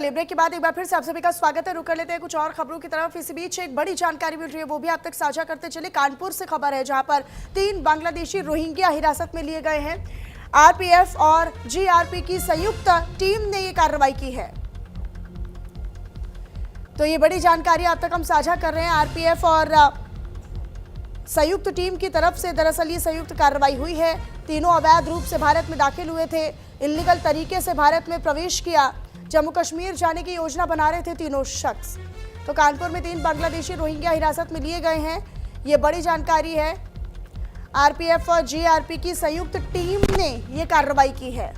Break के बाद एक बार फिर से आप सभी का स्वागत है। रुक कर लेते हैं कुछ और खबरों की तरफ। इसी बीच एक बड़ी जानकारी मिल रही है, वो भी आप तक साझा करते चले। कानपुर से खबर है, जहां पर 3 बांग्लादेशी रोहिंग्या हिरासत में लिए गए हैं। आरपीएफ और जीआरपी की संयुक्त टीम ने ये कार्रवाई की है। तो ये बड़ी जानकारी आप तक हम साझा कर रहे हैं। आरपीएफ और संयुक्त टीम की तरफ से दरअसल ये संयुक्त कार्रवाई हुई है। तीनों अवैध रूप से भारत में दाखिल हुए थे, इल्लीगल तरीके से भारत में प्रवेश किया, जम्मू कश्मीर जाने की योजना बना रहे थे तीनों शख्स। तो कानपुर में 3 बांग्लादेशी रोहिंग्या हिरासत में लिए गए हैं। ये बड़ी जानकारी है। आरपीएफ और जीआरपी की संयुक्त टीम ने ये कार्रवाई की है।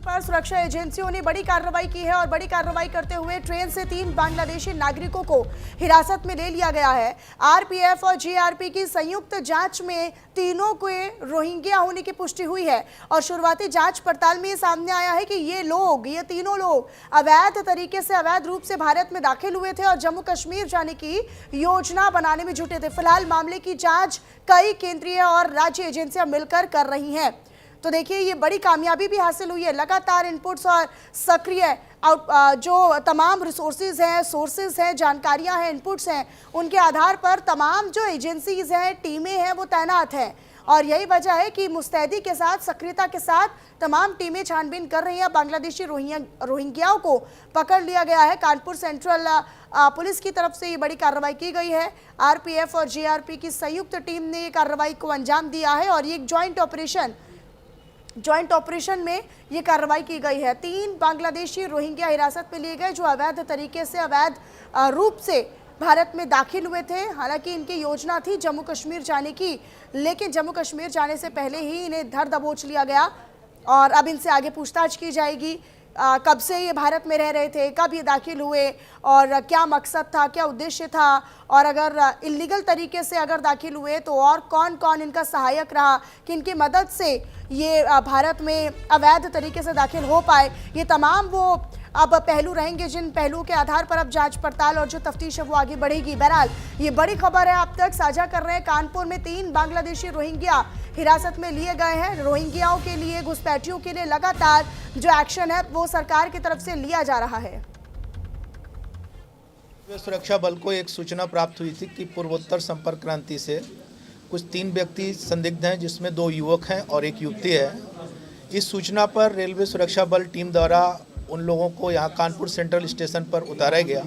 पर सुरक्षा एजेंसियों ने बड़ी कार्रवाई की है और बड़ी कार्रवाई करते हुए ट्रेन से 3 बांग्लादेशी नागरिकों को हिरासत में ले लिया गया है। आरपीएफ और जीआरपी की संयुक्त जांच में तीनों के रोहिंग्या होने की पुष्टि हुई है और शुरुआती जांच पड़ताल में ये सामने आया है कि ये तीनों लोग अवैध तरीके से, अवैध रूप से भारत में दाखिल हुए थे और जम्मू कश्मीर जाने की योजना बनाने में जुटे थे। फिलहाल मामले की जाँच कई केंद्रीय और राज्य एजेंसियां मिलकर कर रही हैं। तो देखिए, ये बड़ी कामयाबी भी हासिल हुई है। लगातार इनपुट्स और सक्रिय जो तमाम रिसोर्सेज हैं, सोर्सेज हैं, जानकारियां हैं, इनपुट्स हैं, उनके आधार पर तमाम जो एजेंसीज हैं, टीमें हैं, वो तैनात हैं। और यही वजह है कि मुस्तैदी के साथ, सक्रियता के साथ तमाम टीमें छानबीन कर रही हैं। बांग्लादेशी रोहिंग्याओं को पकड़ लिया गया है। कानपुर सेंट्रल पुलिस की तरफ से ये बड़ी कार्रवाई की गई है। आरपीएफ और जीआरपी की संयुक्त टीम ने ये कार्रवाई को अंजाम दिया है और ये एक जॉइंट ऑपरेशन में ये कार्रवाई की गई है। 3 बांग्लादेशी रोहिंग्या हिरासत में लिए गए जो अवैध तरीके से, अवैध रूप से भारत में दाखिल हुए थे। हालांकि इनकी योजना थी जम्मू कश्मीर जाने की, लेकिन जम्मू कश्मीर जाने से पहले ही इन्हें धर दबोच लिया गया और अब इनसे आगे पूछताछ की जाएगी। कब से ये भारत में रह रहे थे, कब ये दाखिल हुए और क्या मकसद था, क्या उद्देश्य था, और अगर इल्लीगल तरीके से अगर दाखिल हुए तो और कौन कौन इनका सहायक रहा कि इनकी मदद से ये भारत में अवैध तरीके से दाखिल हो पाए। ये तमाम वो अब पहलू रहेंगे जिन पहलुओं के आधार पर अब जांच पड़ताल और जो तफ्तीश है वो आगे बढ़ेगी। बहरहाल ये बड़ी खबर है, आप तक साझा कर रहे हैं। कानपुर में 3 बांग्लादेशी रोहिंग्या हिरासत में लिए गए हैं। रोहिंग्याओं के लिए, घुसपैठियों के लिए लगातार जो एक्शन है वो सरकार की तरफ से लिया जा रहा है। सुरक्षा बल को एक सूचना प्राप्त हुई थी कि पूर्वोत्तर संपर्क क्रांति से कुछ 3 व्यक्ति संदिग्ध हैं, जिसमें 2 युवक हैं और 1 युवती है। इस सूचना पर रेलवे सुरक्षा बल टीम द्वारा उन लोगों को यहाँ कानपुर सेंट्रल स्टेशन पर उतारा गया।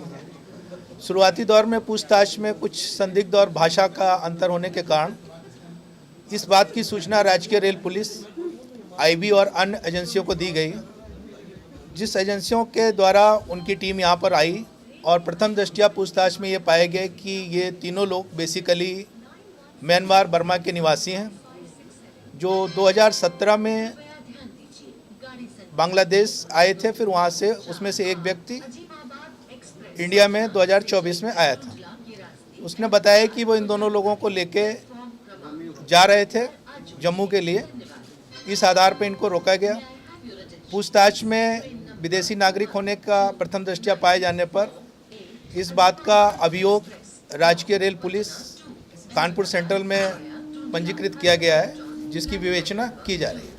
शुरुआती दौर में पूछताछ में कुछ संदिग्ध और भाषा का अंतर होने के कारण इस बात की सूचना राजकीय रेल पुलिस, आईबी और अन्य एजेंसियों को दी गई, जिस एजेंसियों के द्वारा उनकी टीम यहाँ पर आई और प्रथम दृष्टया पूछताछ में ये पाए गए कि ये तीनों लोग बेसिकली म्यांमार, बर्मा के निवासी हैं, जो 2017 में बांग्लादेश आए थे। फिर वहाँ से उसमें से एक व्यक्ति इंडिया में 2024 में आया था। उसने बताया कि वो इन दोनों लोगों को लेके जा रहे थे जम्मू के लिए। इस आधार पर इनको रोका गया। पूछताछ में विदेशी नागरिक होने का प्रथम दृष्टया पाए जाने पर इस बात का अभियोग राजकीय रेल पुलिस कानपुर सेंट्रल में पंजीकृत किया गया है, जिसकी विवेचना की जा रही है।